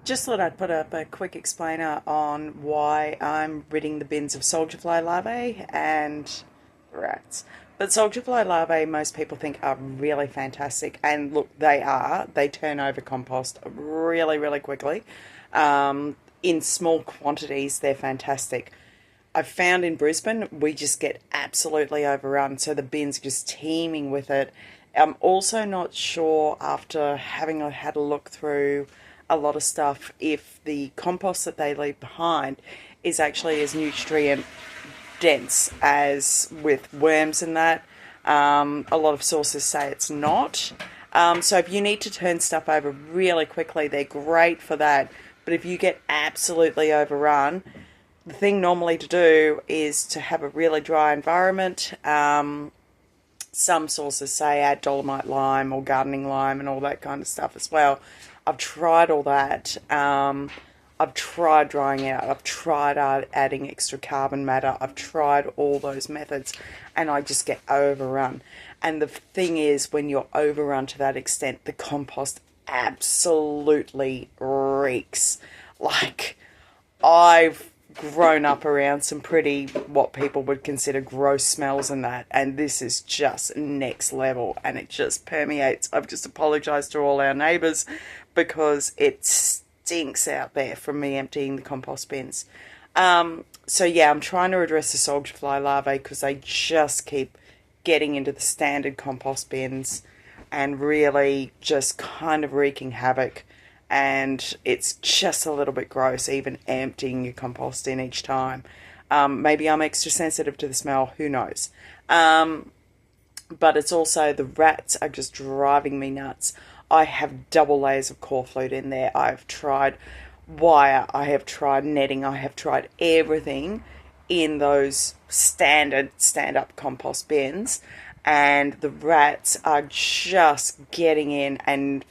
Just thought I'd put up a quick explainer on why I'm ridding the bins of soldier fly larvae and rats. But soldier fly larvae, most people think are really fantastic, and look, they are. They turn over compost really, really quickly. In small quantities, they're fantastic. I've found in Brisbane, we just get absolutely overrun, so the bins are just teeming with it. I'm also not sure, after having had a look through a lot of stuff, if the compost that they leave behind is actually as nutrient dense as with worms and that. A lot of sources say it's not. So if you need to turn stuff over really quickly, they're great for that. But if you get absolutely overrun, the thing normally to do is to have a really dry environment. Some sources say add dolomite lime or gardening lime and all that kind of stuff as well. I've tried all that. I've tried drying out. I've tried adding extra carbon matter. I've tried all those methods, and I just get overrun. And the thing is, when you're overrun to that extent, the compost absolutely reeks. Like, I've grown up around some pretty, what people would consider gross smells and that, and this is just next level, and it just permeates. I've just apologized to all our neighbors because it stinks out there from me emptying the compost bins. So yeah, I'm trying to address the soldier fly larvae because they just keep getting into the standard compost bins and really just kind of wreaking havoc. And it's just a little bit gross, even emptying your compost in each time. Maybe I'm extra sensitive to the smell, who knows. But it's also, the rats are just driving me nuts. I have double layers of core flute in there. I've tried wire, I have tried netting, I have tried everything in those standard stand-up compost bins. And the rats are just getting in and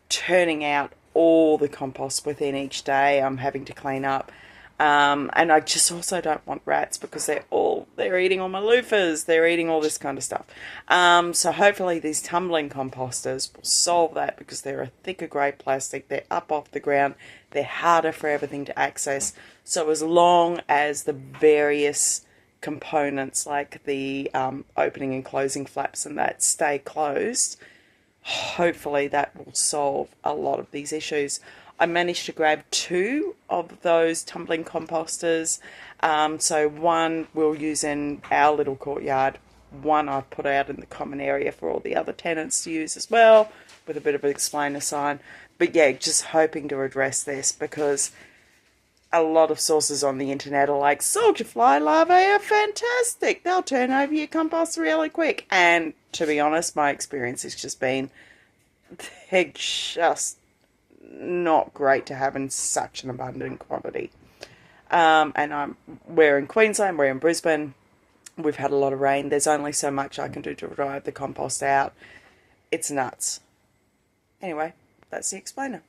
turning out all the compost within each day. I'm having to clean up. And I just also don't want rats because they're eating all my loofahs, they're eating all this kind of stuff. So hopefully these tumbling composters will solve that, because they're a thicker grey plastic, they're up off the ground, they're harder for everything to access. So as long as the various components like the opening and closing flaps and that stay closed, hopefully that will solve a lot of these issues. I managed to grab 2 of those tumbling composters. So one we'll use in our little courtyard. One I've put out in the common area for all the other tenants to use as well, with a bit of an explainer sign. But yeah, just hoping to address this, because a lot of sources on the internet are like, soldier fly larvae are fantastic, they'll turn over your compost really quick. And to be honest, my experience has just been, they're just not great to have in such an abundant quantity. And we're in Queensland, we're in Brisbane, we've had a lot of rain, there's only so much I can do to dry the compost out. It's nuts. Anyway, that's the explainer.